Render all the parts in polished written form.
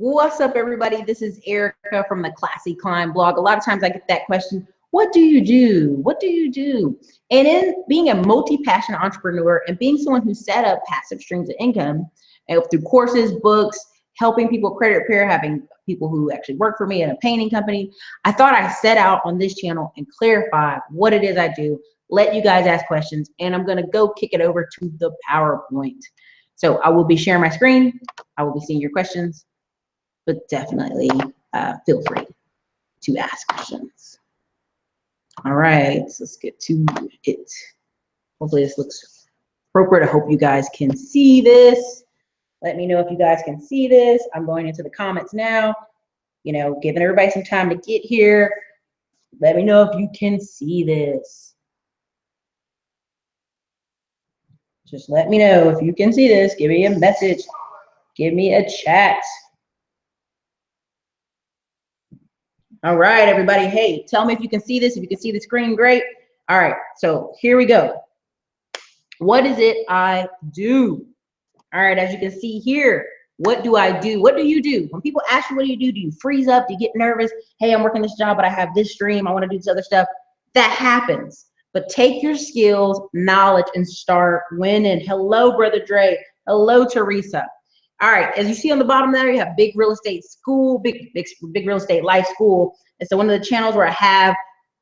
What's up, everybody? This is Erica from the Classy Climb blog. A lot of times I get that question, what do you do? What do you do? And in being a multi-passionate entrepreneur and being someone who set up passive streams of income through courses, books, helping people credit repair, having people who actually work for me in a painting company, I thought I'd set out on this channel and clarify what it is I do, let you guys ask questions, and I'm gonna go kick it over to the PowerPoint. So I will be sharing my screen. I will be seeing your questions, but definitely feel free to ask questions. All right, so let's get to it. Hopefully this looks appropriate. I hope you guys can see this. Let me know if you guys can see this. I'm going into the comments now, giving everybody some time to get here. Let me know if you can see this. Just let me know if you can see this. Give me a message. Give me a chat. All right, everybody. Hey, tell me if you can see this. If you can see the screen, great. All right, so here we go. What is it I do? All right, as you can see here, what do I do? What do you do? When people ask you, what do you freeze up? Do you get nervous? Hey, I'm working this job, but I have this dream. I want to do this other stuff. That happens. But take your skills, knowledge, and start winning. Hello, Brother Dre. Hello, Teresa. All right, as you see on the bottom there, you have Big Real Estate School, Big Real Estate Life School. And so one of the channels where I have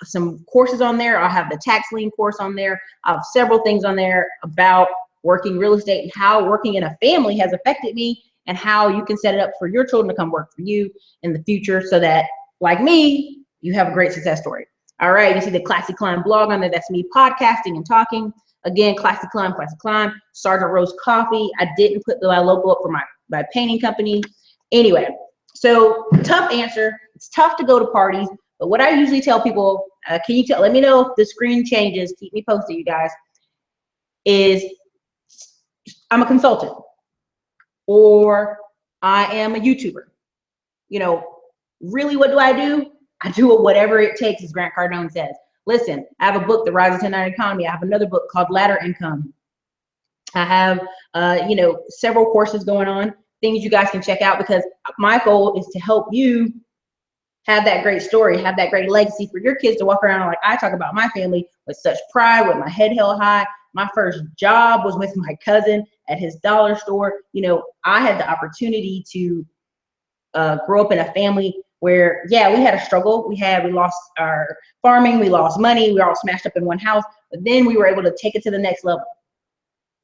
some courses on there, I'll have the tax lien course on there. I have several things on there about working real estate and how working in a family has affected me and how you can set it up for your children to come work for you in the future so that, like me, you have a great success story. All right, you see the Classy Climb blog on there. That's me podcasting and talking. Again, Classy Climb, Classy Climb, Sergeant Rose Coffee. I didn't put my logo up for my painting company. Anyway, so tough answer. It's tough to go to parties, but what I usually tell people, let me know if the screen changes, keep me posted, you guys, is I'm a consultant or I am a YouTuber. Really, what do? I do whatever it takes, as Grant Cardone says. Listen, I have a book, The Rise of 1099 Economy. I have another book called Ladder Income. I have, several courses going on, things you guys can check out, because my goal is to help you have that great story, have that great legacy for your kids to walk around like I talk about my family with such pride, with my head held high. My first job was with my cousin at his dollar store. I had the opportunity to grow up in a family where, yeah, we had a struggle. We lost our farming, we lost money, we were all smashed up in one house, but then we were able to take it to the next level.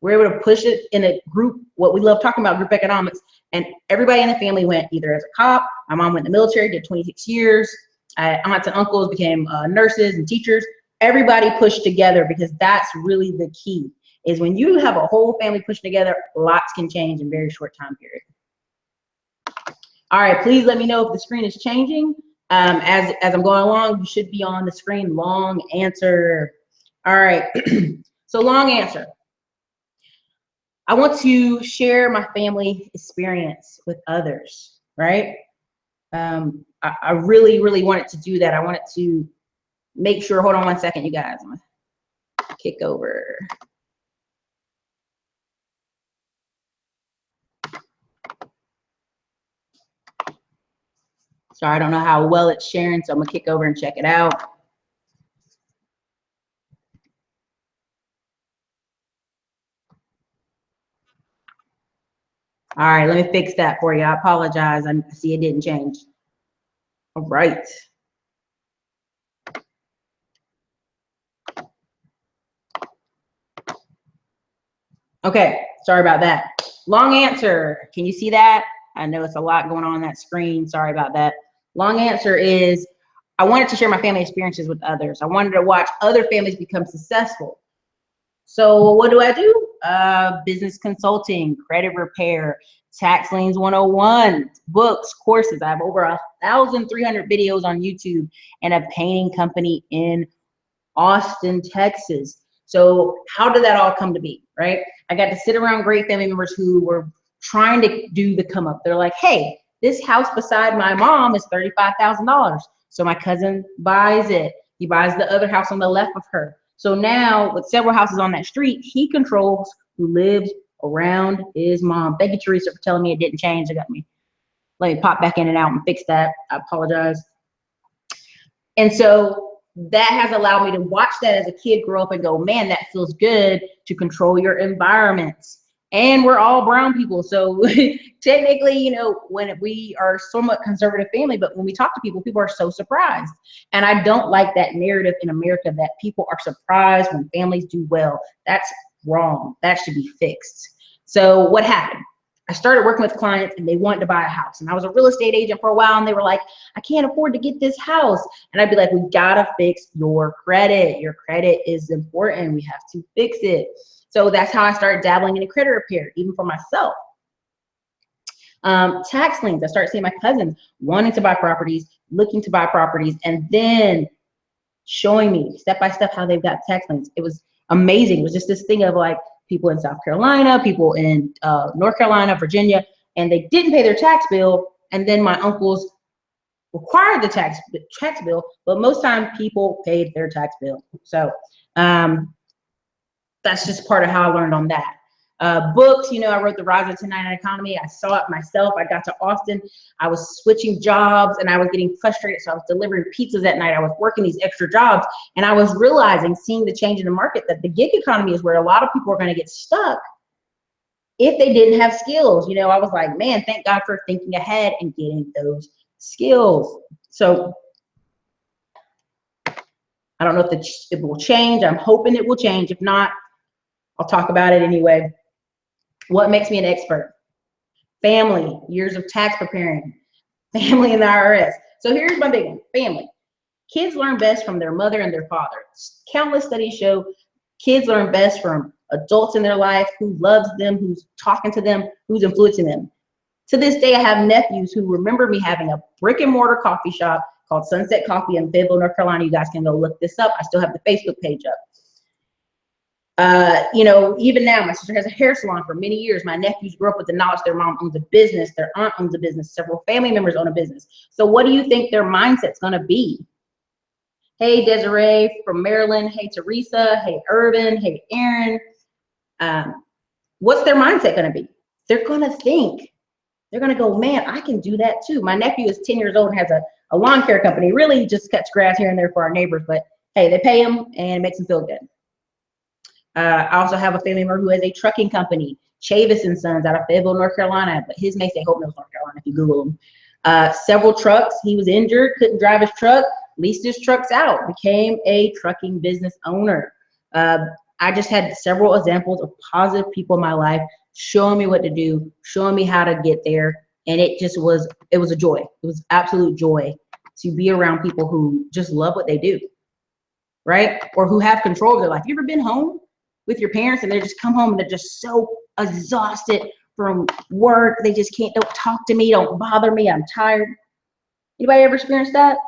We were able to push it in a group, what we love talking about, group economics, and everybody in the family went either as a cop. My mom went in the military, did 26 years. Aunts and uncles became nurses and teachers. Everybody pushed together, because that's really the key, is when you have a whole family pushed together, lots can change in a very short time period. All right, please let me know if the screen is changing. As I'm going along, you should be on the screen. Long answer. All right, so long answer. I want to share my family experience with others, right? I really, really wanted to do that. I wanted to make sure, hold on one second, you guys. I'm gonna kick over. Sorry, I don't know how well it's sharing, so I'm gonna kick over and check it out. All right, let me fix that for you. I apologize. I see it didn't change. All right. Okay, sorry about that. Long answer. Can you see that? I know it's a lot going on that screen. Sorry about that. Long answer is, I wanted to share my family experiences with others. I wanted to watch other families become successful. So what do? Business consulting, credit repair, tax liens 101, books, courses. I have over 1,300 videos on YouTube and a painting company in Austin, Texas. So how did that all come to be, right? I got to sit around great family members who were trying to do the come up. They're like, hey, this house beside my mom is $35,000. So my cousin buys it. He buys the other house on the left of her. So now with several houses on that street, he controls who lives around his mom. Thank you, Teresa, for telling me it didn't change. It got me Let me pop back in and out and fix that. I apologize. And so that has allowed me to watch that as a kid grow up and go, man, that feels good to control your environments. And we're all brown people. So technically, you know, when we are somewhat conservative family, but when we talk to people, people are so surprised. And I don't like that narrative in America that people are surprised when families do well. That's wrong. That should be fixed. So what happened? I started working with clients and they wanted to buy a house. And I was a real estate agent for a while and they were like, I can't afford to get this house. And I'd be like, we gotta fix your credit. Your credit is important. We have to fix it. So that's how I started dabbling in a credit repair, even for myself. Tax liens. I started seeing my cousins wanting to buy properties, looking to buy properties, and then showing me step by step how they've got tax liens. It was amazing. It was just this thing of like people in South Carolina, people in North Carolina, Virginia, and they didn't pay their tax bill. And then my uncles required the tax bill, but most time people paid their tax bill. So that's just part of how I learned on that. Books, you know, I wrote The Rise of the 1099 Economy. I saw it myself. I got to Austin. I was switching jobs and I was getting frustrated. So I was delivering pizzas at night. I was working these extra jobs and I was realizing, seeing the change in the market, that the gig economy is where a lot of people are going to get stuck if they didn't have skills. You know, I was like, man, thank God for thinking ahead and getting those skills. So I don't know if it will change. I'm hoping it will change. If not, I'll talk about it anyway. What makes me an expert? Family, years of tax preparing, family and the IRS. So here's my big one, family. Kids learn best from their mother and their father. Countless studies show kids learn best from adults in their life, who loves them, who's talking to them, who's influencing them. To this day, I have nephews who remember me having a brick and mortar coffee shop called Sunset Coffee in Fayetteville, North Carolina. You guys can go look this up. I still have the Facebook page up. You know, even now, my sister has a hair salon for many years. My nephews grew up with the knowledge their mom owns a business, their aunt owns a business, several family members own a business. So what do you think their mindset's gonna be? Hey, Desiree from Maryland. Hey, Teresa. Hey, Irvin. Hey, Aaron. What's their mindset gonna be? They're gonna think. They're gonna go, man, I can do that too. My nephew is 10 years old and has a lawn care company. Really just cuts grass here and there for our neighbors, but hey, they pay him and it makes him feel good. I also have a family member who has a trucking company, Chavis and Sons, out of Fayetteville, North Carolina, but his may say Hope Mills, North Carolina, if you Google him. Several trucks. He was injured, couldn't drive his truck, leased his trucks out, became a trucking business owner. I just had several examples of positive people in my life showing me what to do, showing me how to get there. And it was a joy. It was absolute joy to be around people who just love what they do, right? Or who have control of their life. You ever been home with your parents and they just come home and they're just so exhausted from work, they just can't, don't talk to me, don't bother me, I'm tired. Anybody ever experienced that?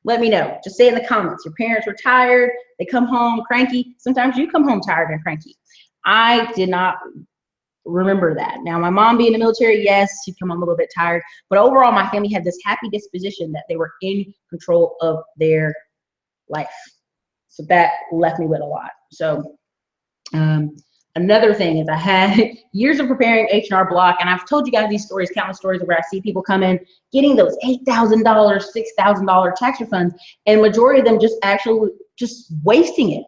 Let me know. Just say in the comments. Your parents were tired, they come home cranky. Sometimes you come home tired and cranky. I did not remember that. Now, my mom being in the military, yes, she'd come home a little bit tired, but overall my family had this happy disposition that they were in control of their life. So that left me with a lot. So another thing is I had years of preparing H&R Block, and I've told you guys these stories, countless stories where I see people come in getting those $8,000, $6,000 tax refunds, and majority of them just wasting it.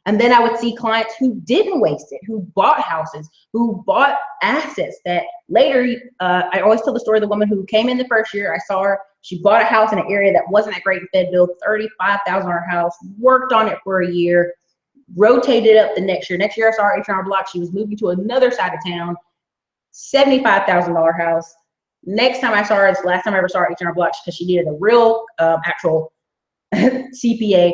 And then I would see clients who didn't waste it, who bought houses, who bought assets that later, I always tell the story of the woman who came in the first year. I saw her, she bought a house in an area that wasn't that great in Fayetteville, $35,000 on her house, worked on it for a year, rotated up the next year. Next year I saw her H&R Block. She was moving to another side of town, $75,000 house. Next time I saw her, it's the last time I ever saw her H&R Block, because she needed a real actual CPA.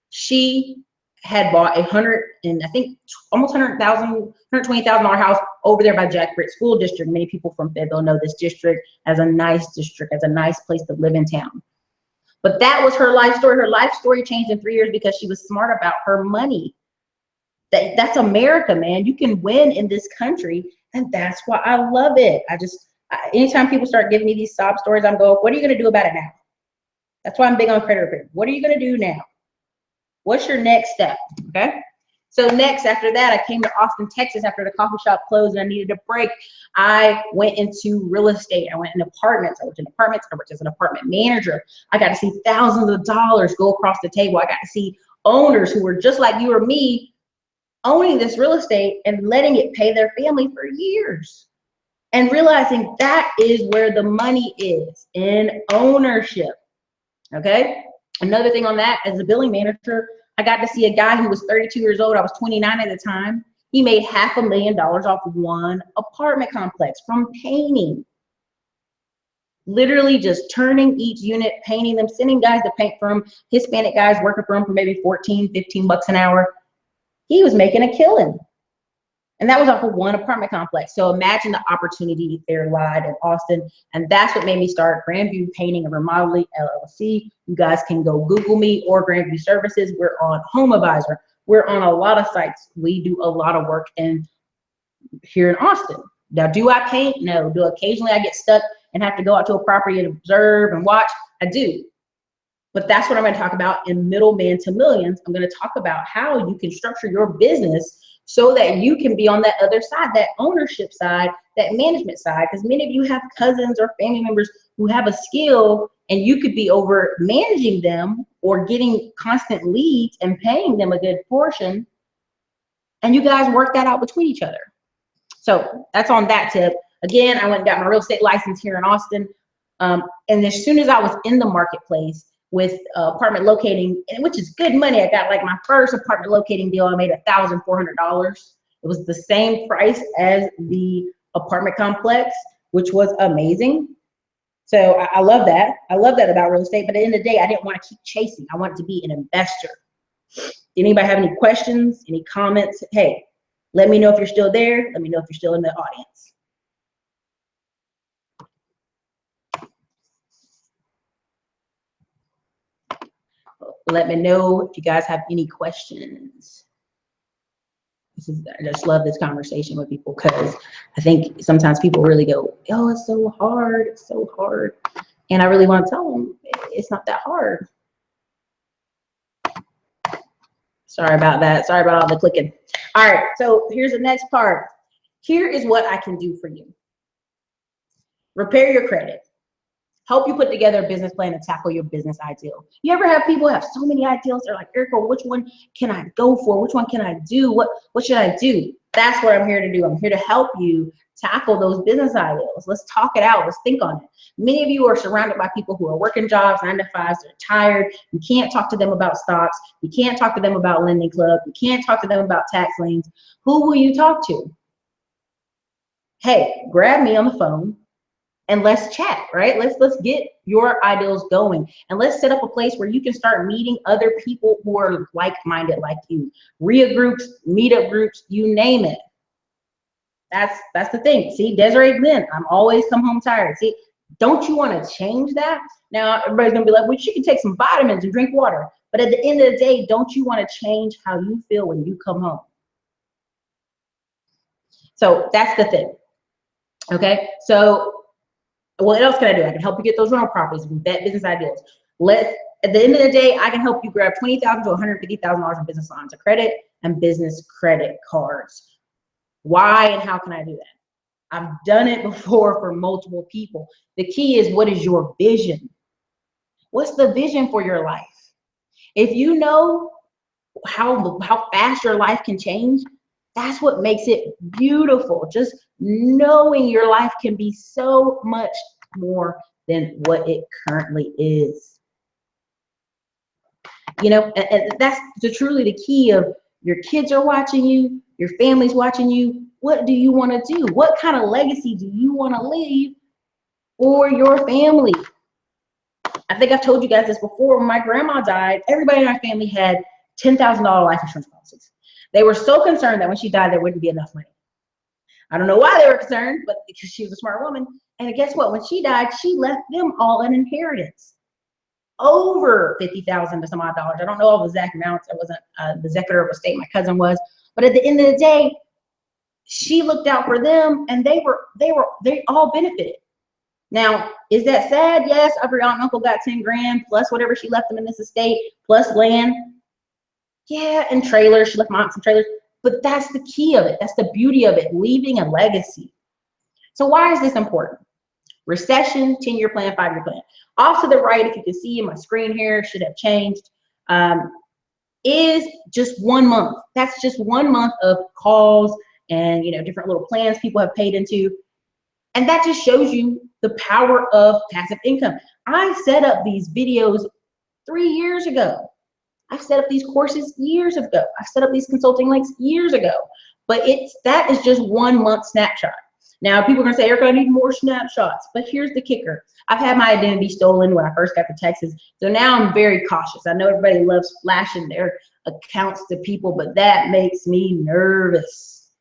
She had bought almost $120,000 house over there by Jack Britt School District. Many people from Fayetteville know this district as a nice district, as a nice place to live in town. But that was her life story. Her life story changed in 3 years because she was smart about her money. That's America, man. You can win in this country, and that's why I love it. Anytime people start giving me these sob stories, I'm going, what are you going to do about it now? That's why I'm big on credit repair. What are you going to do now? What's your next step? Okay. So next, after that, I came to Austin, Texas after the coffee shop closed and I needed a break. I went into real estate. I went in apartments. I worked in apartments. I worked as an apartment manager. I got to see thousands of dollars go across the table. I got to see owners who were just like you or me owning this real estate and letting it pay their family for years. And realizing that is where the money is, in ownership. Okay. Another thing on that, as a billing manager, I got to see a guy who was 32 years old. I was 29 at the time. He made $500,000 off one apartment complex from painting. Literally just turning each unit, painting them, sending guys to paint for him, Hispanic guys working for him for maybe 14, 15 bucks an hour. He was making a killing. And that was off of one apartment complex. So imagine the opportunity there lied in Austin. And that's what made me start Grandview Painting and Remodeling LLC. You guys can go Google me or Grandview Services. We're on Home Advisor. We're on a lot of sites. We do a lot of work here in Austin. Now, do I paint? No. Do occasionally I get stuck and have to go out to a property and observe and watch? I do. But that's what I'm going to talk about in Middleman to Millions. I'm going to talk about how you can structure your business so that you can be on that other side, that ownership side, that management side, because many of you have cousins or family members who have a skill and you could be over managing them or getting constant leads and paying them a good portion. And you guys work that out between each other. So that's on that tip. Again, I went and got my real estate license here in Austin. And as soon as I was in the marketplace with apartment locating, which is good money, I got like my first apartment locating deal. I made $1,400. It was the same price as the apartment complex, which was amazing. So I love that. I love that about real estate. But at the end of the day, I didn't want to keep chasing. I wanted to be an investor. Anybody have any questions, any comments? Hey, let me know if you're still there. Let me know if you're still in the audience. Let me know if you guys have any questions. I just love this conversation with people because I think sometimes people really go, oh, it's so hard. It's so hard. And I really want to tell them it's not that hard. Sorry about that. Sorry about all the clicking. All right. So here's the next part. Here is what I can do for you. Repair your credit. Help you put together a business plan and tackle your business ideal. You ever have people have so many ideals? They're like, Ericka, which one can I go for? Which one can I do? What should I do? That's what I'm here to do. I'm here to help you tackle those business ideals. Let's talk it out. Let's think on it. Many of you are surrounded by people who are working jobs, 9 to 5s. They're tired. You can't talk to them about stocks. You can't talk to them about lending club. You can't talk to them about tax liens. Who will you talk to? Hey, grab me on the phone. And let's chat, right? Let's get your ideals going. And let's set up a place where you can start meeting other people who are like-minded like you. RIA groups, meetup groups, you name it. That's the thing. See, Desiree Glenn, I'm always come home tired. See, don't you want to change that? Now, everybody's going to be like, well, you can take some vitamins and drink water. But at the end of the day, don't you want to change how you feel when you come home? So that's the thing. Okay, so what else can I do? I can help you get those rental properties, vet business ideals. At the end of the day, I can help you grab $20,000 to $150,000 in business lines of credit and business credit cards. Why and how can I do that? I've done it before for multiple people. The key is, what is your vision? What's the vision for your life? If you know how fast your life can change, that's what makes it beautiful. Just knowing your life can be so much more than what it currently is. You know, and that's truly the key of your kids are watching you, your family's watching you. What do you want to do? What kind of legacy do you want to leave for your family? I think I've told you guys this before. When my grandma died, everybody in our family had $10,000 life insurance policies. They were so concerned that when she died, there wouldn't be enough money. I don't know why they were concerned, but because she was a smart woman. And guess what? When she died, she left them all an inheritance. Over $50,000 to some odd dollars. I don't know all the exact amounts. I wasn't the executor of estate. My cousin was. But at the end of the day, she looked out for them, and they all benefited. Now, is that sad? Yes. Every aunt and uncle got 10 grand plus whatever she left them in this estate plus land. Yeah, and trailers. She left my aunt some trailers. But that's the key of it. That's the beauty of it, leaving a legacy. So why is this important? Recession, 10-year plan, 5-year plan. Off to the right, if you can see in my screen here, should have changed, is just 1 month. That's just 1 month of calls and different little plans people have paid into. And that just shows you the power of passive income. I set up these videos 3 years ago. I've set up these courses years ago. I've set up these consulting links years ago. But that is just 1 month snapshot. Now, people are going to say, Ericka, I need more snapshots. But here's the kicker. I've had my identity stolen when I first got to Texas. So now I'm very cautious. I know everybody loves flashing their accounts to people, but that makes me nervous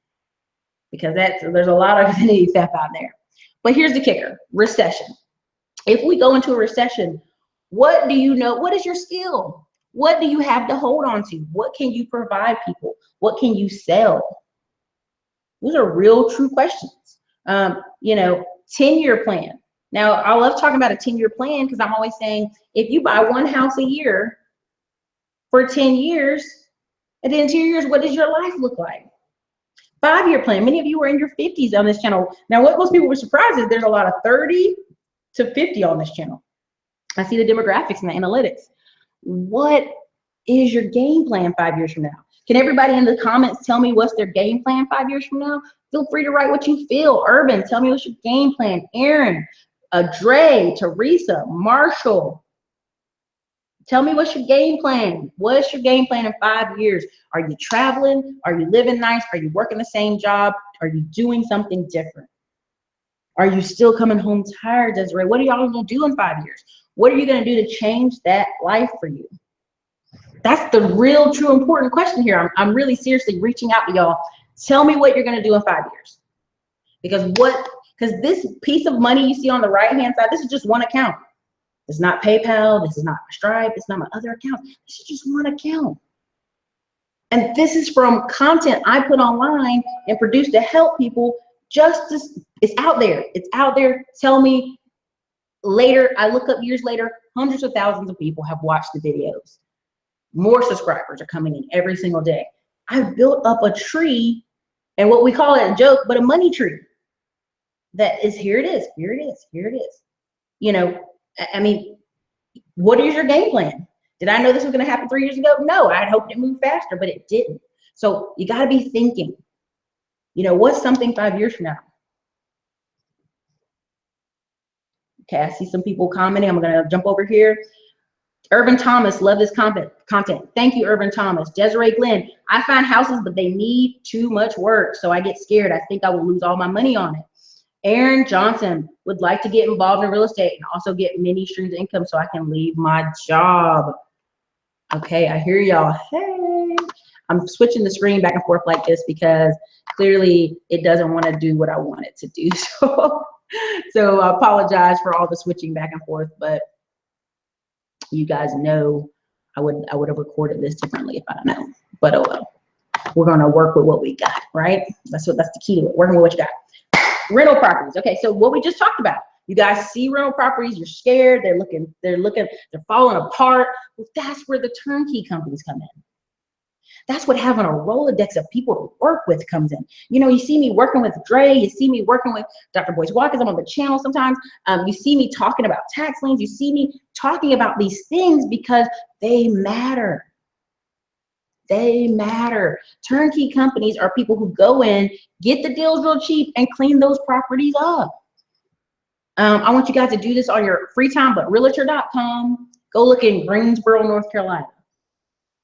because there's a lot of identity theft out there. But here's the kicker, recession. If we go into a recession, what do you know? What is your skill? What do you have to hold on to? What can you provide people? What can you sell? Those are real, true questions. 10-year plan. Now, I love talking about a 10-year plan because I'm always saying, if you buy one house a year for 10 years, and then 2 years, what does your life look like? 5-year plan. Many of you are in your 50s on this channel. Now, what most people were surprised is there's a lot of 30 to 50 on this channel. I see the demographics and the analytics. What is your game plan 5 years from now? Can everybody in the comments tell me what's their game plan 5 years from now? Feel free to write what you feel. Urban, tell me what's your game plan. Aaron, Dre, Teresa, Marshall, tell me what's your game plan. What's your game plan in 5 years? Are you traveling? Are you living nice? Are you working the same job? Are you doing something different? Are you still coming home tired, Desiree? What are y'all gonna do in 5 years? What are you gonna do to change that life for you? That's the real, true, important question here. I'm really seriously reaching out to y'all. Tell me what you're gonna do in 5 years. Because this piece of money you see on the right-hand side, this is just one account. It's not PayPal, this is not my Stripe, it's not my other account. This is just one account. And this is from content I put online and produce to help people. It's out there. It's out there. Tell me later, I look up years later, hundreds of thousands of people have watched the videos. More subscribers are coming in every single day. I've built up a tree, and what we call it a joke, but a money tree. That is, here it is, here it is, here it is. I mean, what is your game plan? Did I know this was going to happen 3 years ago? No, I'd hoped it moved faster, but it didn't. So you got to be thinking, what's something 5 years from now? Okay, I see some people commenting. I'm going to jump over here. Urban Thomas, love this content. Thank you, Urban Thomas. Desiree Glenn, I find houses, but they need too much work, so I get scared. I think I will lose all my money on it. Aaron Johnson, would like to get involved in real estate and also get many streams of income so I can leave my job. Okay, I hear y'all. Hey, I'm switching the screen back and forth like this because clearly it doesn't want to do what I want it to do. So I apologize for all the switching back and forth, but you guys know I would have recorded this differently if I don't know. But oh well. We're gonna work with what we got, right? That's the key to it, working with what you got. Rental properties. Okay, so what we just talked about. You guys see rental properties, you're scared, they're falling apart. Well, that's where the turnkey companies come in. That's what having a Rolodex of people to work with comes in. You see me working with Dre, you see me working with Dr. Boyce Watkins. I'm on the channel sometimes. You see me talking about tax liens. You see me talking about these things because they matter. They matter. Turnkey companies are people who go in, get the deals real cheap, and clean those properties up. I want you guys to do this on your free time, but realtor.com. Go look in Greensboro, North Carolina.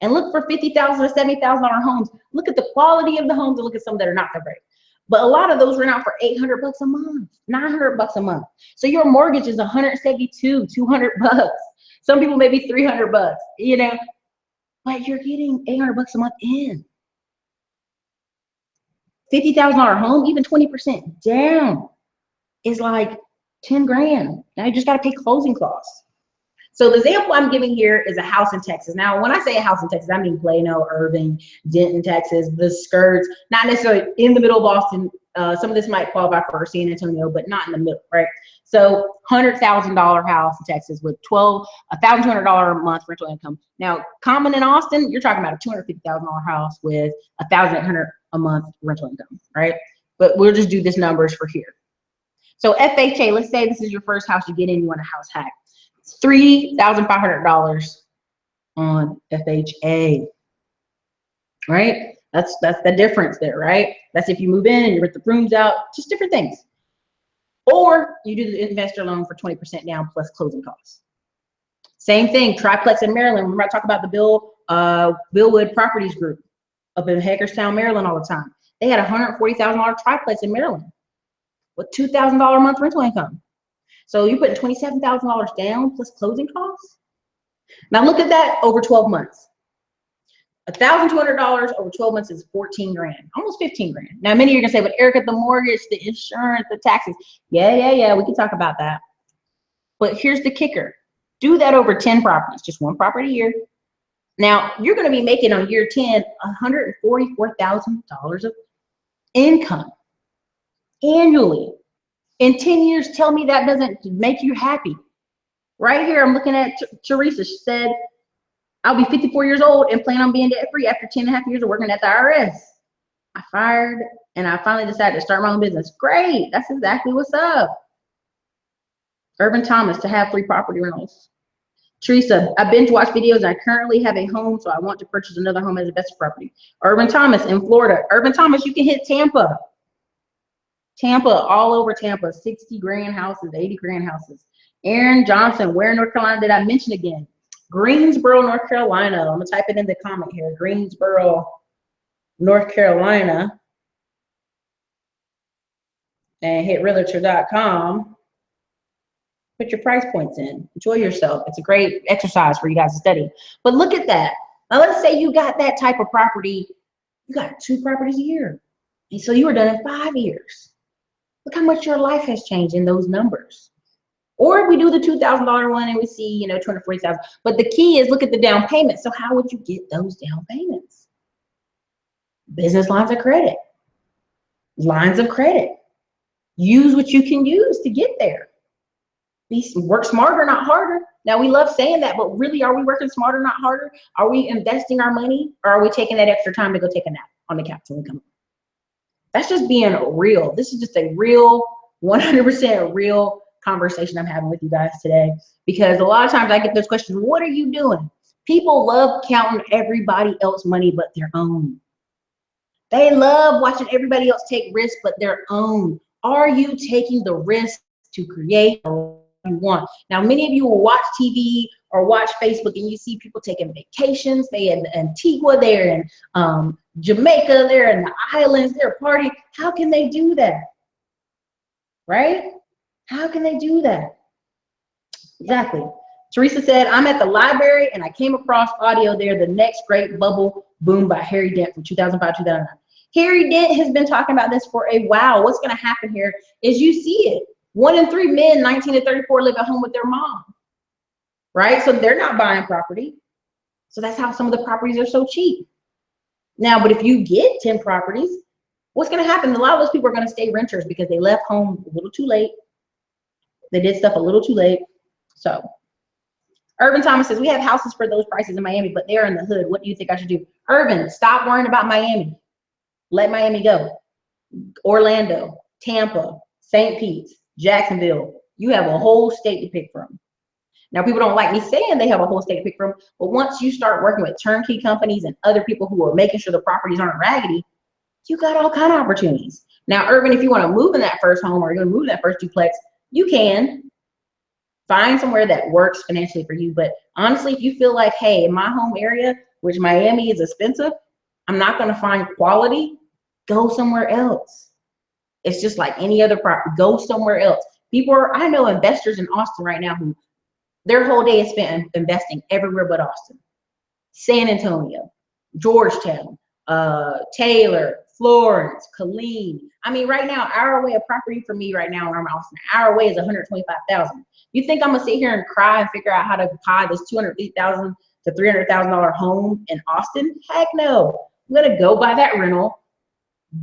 And look for $50,000 to $70,000 homes. Look at the quality of the homes and look at some that are not so great. But a lot of those rent out for $800 a month, $900 a month. So your mortgage is $172, $200. Some people maybe $300, but you're getting $800 a month in. $50,000 home, even 20% down is like 10 grand. Now you just got to pay closing costs. So the example I'm giving here is a house in Texas. Now, when I say a house in Texas, I mean Plano, Irving, Denton, Texas, the skirts, not necessarily in the middle of Austin, Some of this might qualify for San Antonio, but not in the middle, right? So $100,000 house in Texas with $1,200 a month rental income. Now, common in Austin, you're talking about a $250,000 house with $1,800 a month rental income, right? But we'll just do this numbers for here. So FHA, let's say this is your first house you get in, you want a house hack. It's $3,500 on FHA, right? That's the difference there, right? That's if you move in and you rent the rooms out, just different things. Or you do the investor loan for 20% down plus closing costs. Same thing, triplex in Maryland. Remember I talk about the Billwood Properties Group up in Hagerstown, Maryland all the time. They had a $140,000 triplex in Maryland with $2,000 a month rental income. So you're putting $27,000 down plus closing costs. Now look at that over 12 months. $1,200 over 12 months is 14 grand, almost 15 grand. Now, many of you are gonna say, but Ericka, the mortgage, the insurance, the taxes. Yeah, we can talk about that. But here's the kicker. Do that over 10 properties, just one property a year. Now, you're gonna be making on year 10, $144,000 of income annually. In 10 years, tell me that doesn't make you happy. Right here, I'm looking at Teresa. She said, I'll be 54 years old and plan on being debt-free after 10 and a half years of working at the IRS. I fired and I finally decided to start my own business. Great, that's exactly what's up. Urban Thomas, to have 3 property rentals. Teresa, I binge watch videos and I currently have a home, so I want to purchase another home as a best property. Urban Thomas in Florida. Urban Thomas, you can hit Tampa. Tampa, all over Tampa, 60 grand houses, 80 grand houses. Aaron Johnson, where in North Carolina did I mention again? Greensboro, North Carolina. I'm gonna type it in the comment here. Greensboro, North Carolina. And hit realtor.com. Put your price points in. Enjoy yourself. It's a great exercise for you guys to study. But look at that. Now let's say you got that type of property. You got 2 properties a year. And so you were done in 5 years. Look how much your life has changed in those numbers. Or if we do the $2,000 one and we see, $240,000. But the key is look at the down payment. So how would you get those down payments? Business lines of credit. Lines of credit. Use what you can use to get there. Work smarter, not harder. Now we love saying that, but really, are we working smarter, not harder? Are we investing our money, or are we taking that extra time to go take a nap on the couch when we come home? That's just being real. This is just a real, 100% real conversation I'm having with you guys today, because a lot of times I get those questions, what are you doing? People love counting everybody else's money but their own. They love watching everybody else take risks but their own. Are you taking the risk to create what you want? Now, many of you will watch TV or watch Facebook and you see people taking vacations. They're in Antigua, they're in Jamaica, they're in the islands, they're partying. How can they do that? Right? How can they do that? Exactly. Teresa said, I'm at the library and I came across audio there, The Next Great Bubble Boom by Harry Dent from 2005, 2009. Harry Dent has been talking about this for a while. What's going to happen here is you see it. 1 in 3 men, 19 to 34, live at home with their mom, right? So they're not buying property. So that's how some of the properties are so cheap. Now, but if you get 10 properties, what's going to happen? A lot of those people are going to stay renters because they left home a little too late. They did stuff a little too late. So Urban Thomas says, we have houses for those prices in Miami, but they're in the hood. What do you think I should do? Urban, stop worrying about Miami. Let Miami go. Orlando, Tampa, St. Pete, Jacksonville. You have a whole state to pick from. Now, people don't like me saying they have a whole state to pick from, but once you start working with turnkey companies and other people who are making sure the properties aren't raggedy, you got all kind of opportunities. Now, Urban, if you want to move in that first home or you're going to move in that first duplex, you can find somewhere that works financially for you. But honestly, if you feel like, hey, in my home area, which Miami is expensive, I'm not going to find quality, go somewhere else. It's just like any other property. Go somewhere else. I know investors in Austin right now who their whole day is spent investing everywhere but Austin. San Antonio, Georgetown, Taylor, Florence, Killeen. I mean, right now, hour away, a property for me right now where I'm in Austin, hour away is $125,000. You think I'm gonna sit here and cry and figure out how to buy this $250,000 to $300,000 home in Austin? Heck no. I'm gonna go buy that rental,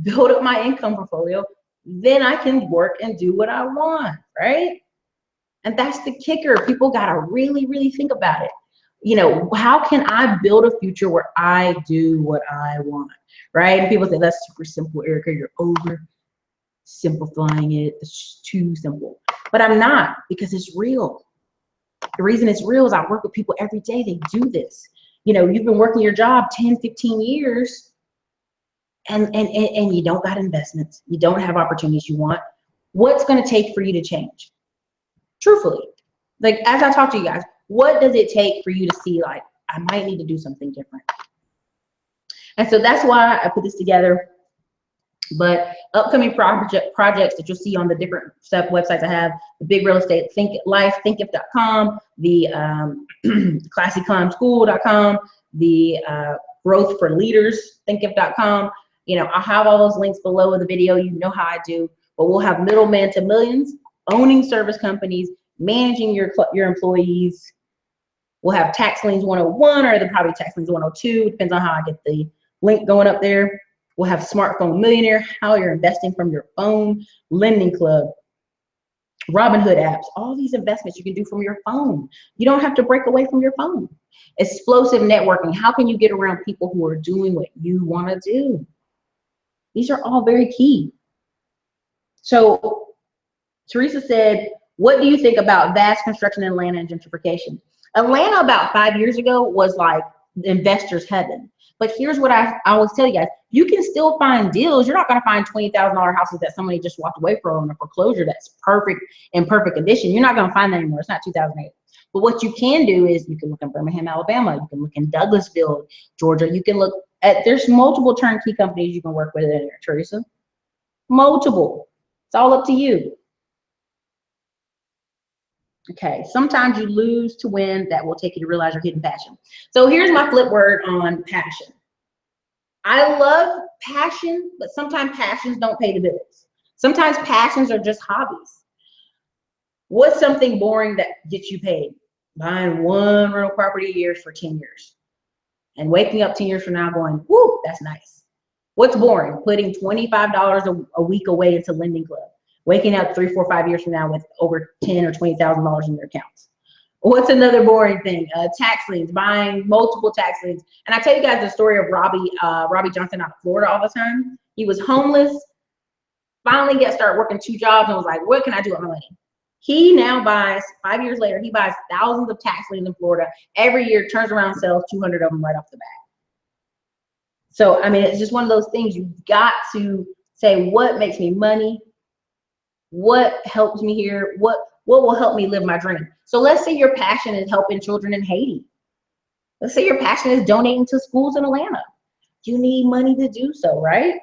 build up my income portfolio, then I can work and do what I want, right? And that's the kicker. People got to really, really think about it. You know, how can I build a future where I do what I want, right? And people say, that's super simple, Ericka, you're over simplifying it. It's too simple. But I'm not, because it's real. The reason it's real is I work with people every day. They do this. You know, you've been working your job 10, 15 years and you don't got investments. You don't have opportunities you want. What's going to take for you to change? Truthfully, like as I talk to you guys, what does it take for you to see like, I might need to do something different? And so that's why I put this together. But upcoming projects that you'll see on the different websites I have, the Big Real Estate Thinkif.com, the classyclimschool.com, the Growth for Leaders Thinkif.com. You know, I'll have all those links below in the video. You know how I do. But we'll have middleman to millions, owning service companies, managing your employees. We'll have tax liens 101, or they're probably tax liens 102. Depends on how I get the link going up there. We'll have Smartphone Millionaire, how you're investing from your phone, Lending Club, Robinhood apps, all these investments you can do from your phone. You don't have to break away from your phone. Explosive networking, how can you get around people who are doing what you want to do? These are all very key. So Teresa said, what do you think about vast construction in Atlanta and gentrification? Atlanta about 5 years ago was like investors' heaven. But here's what I always tell you guys, you can still find deals. You're not going to find $20,000 houses that somebody just walked away from on a foreclosure that's perfect, in perfect condition. You're not going to find that anymore. It's not 2008. But what you can do is you can look in Birmingham, Alabama. You can look in Douglasville, Georgia. You can look at, there's multiple turnkey companies you can work with in there, Teresa. Multiple. It's all up to you. Okay, sometimes you lose to win. That will take you to realize your hidden passion. So here's my flip word on passion. I love passion, but sometimes passions don't pay the bills. Sometimes passions are just hobbies. What's something boring that gets you paid? Buying one rental property a year for 10 years. And waking up 10 years from now going, whoo, that's nice. What's boring? Putting $25 a week away into Lending Club. Waking up 3, 4, 5 years from now with over $10,000 or $20,000 in their accounts. What's another boring thing? Tax liens, buying multiple tax liens. And I tell you guys the story of Robbie Johnson out of Florida all the time. He was homeless, finally started working 2 jobs and was like, what can I do with my money? He now buys, 5 years later, he buys thousands of tax liens in Florida. Every year, turns around and sells 200 of them right off the bat. So, I mean, it's just one of those things. You've got to say, what makes me money? What helps me here? What will help me live my dream? So let's say your passion is helping children in Haiti. Let's say your passion is donating to schools in Atlanta. You need money to do so, right?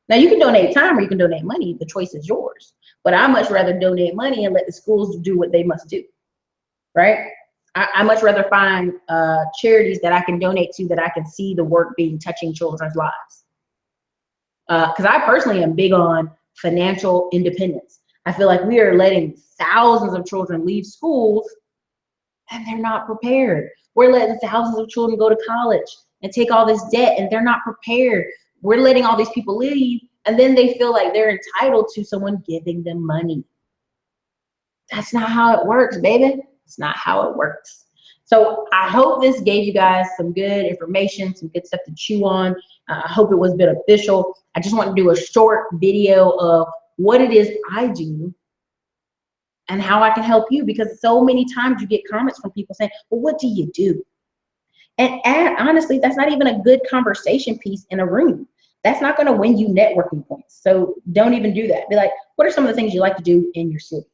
Now you can donate time or you can donate money. The choice is yours. But I much rather donate money and let the schools do what they must do, right? I much rather find charities that I can donate to, that I can see the work being touching children's lives. Because I personally am big on financial independence. I feel like we are letting thousands of children leave schools and they're not prepared. We're letting thousands of children go to college and take all this debt and they're not prepared. We're letting all these people leave and then they feel like they're entitled to someone giving them money. That's not how it works, baby. It's not how it works. So I hope this gave you guys some good information, some good stuff to chew on. I hope it was beneficial. I just want to do a short video of what it is I do and how I can help you, because so many times you get comments from people saying, well, what do you do? And honestly, that's not even a good conversation piece in a room. That's not going to win you networking points. So don't even do that. Be like, what are some of the things you like to do in your city?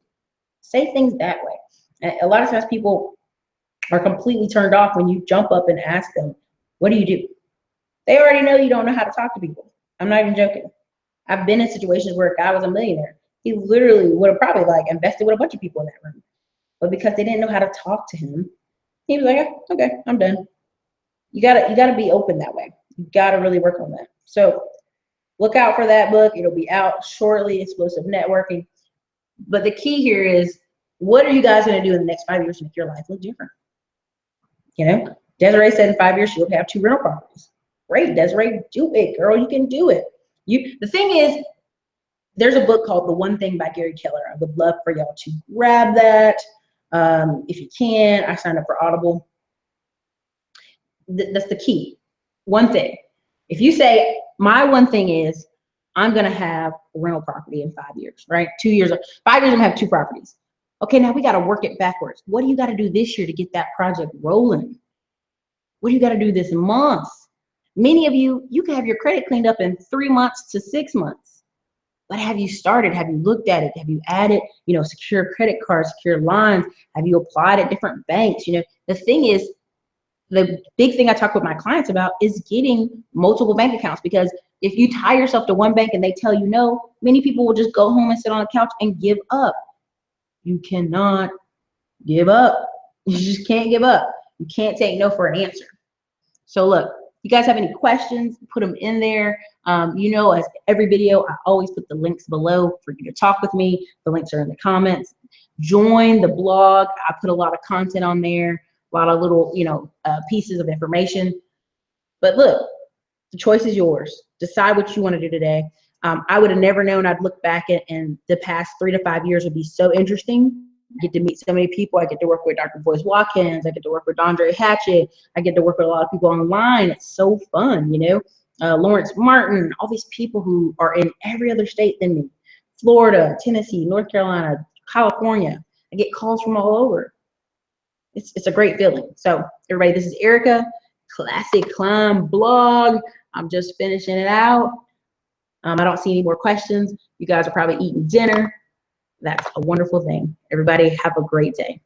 Say things that way. And a lot of times people are completely turned off when you jump up and ask them, what do you do? They already know you don't know how to talk to people. I'm not even joking. I've been in situations where a guy was a millionaire. He literally would have probably like invested with a bunch of people in that room. But because they didn't know how to talk to him, he was like, oh, okay, I'm done. You gotta be open that way. You gotta really work on that. So look out for that book. It'll be out shortly, Explosive Networking. But the key here is, what are you guys gonna do in the next 5 years to make your life look different? You know, Desiree said in 5 years she'll have 2 rental properties. Great, Desiree, do it, girl. You can do it. The thing is, there's a book called The One Thing by Gary Keller. I would love for y'all to grab that. If you can, I signed up for Audible. That's the key. One thing. If you say, my one thing is, I'm going to have a rental property in 5 years, right? 2 years, 5 years, I'm going to have 2 properties. Okay, now we got to work it backwards. What do you got to do this year to get that project rolling? What do you got to do this month? Many of you, you can have your credit cleaned up in 3 months to 6 months. But have you started? Have you looked at it? Have you added, secure credit cards, secure lines? Have you applied at different banks? The thing is, the big thing I talk with my clients about is getting multiple bank accounts, because if you tie yourself to one bank and they tell you no, many people will just go home and sit on the couch and give up. You cannot give up. You just can't give up. You can't take no for an answer. So look, you guys have any questions, put them in there. As every video, I always put the links below for you to talk with me. The links are in the comments. Join the blog. I put a lot of content on there, a lot of little, pieces of information. But look, the choice is yours. Decide what you want to do today. I would have never known I'd look back at, and the past 3 to 5 years would be so interesting. I get to meet so many people. I get to work with Dr. Boyce Watkins. I get to work with Dondre Hatchett. I get to work with a lot of people online. It's so fun, Lawrence Martin, all these people who are in every other state than me. Florida, Tennessee, North Carolina, California. I get calls from all over. It's a great feeling. So everybody, this is Ericka, Classic Climb Blog. I'm just finishing it out. I don't see any more questions. You guys are probably eating dinner. That's a wonderful thing. Everybody have a great day.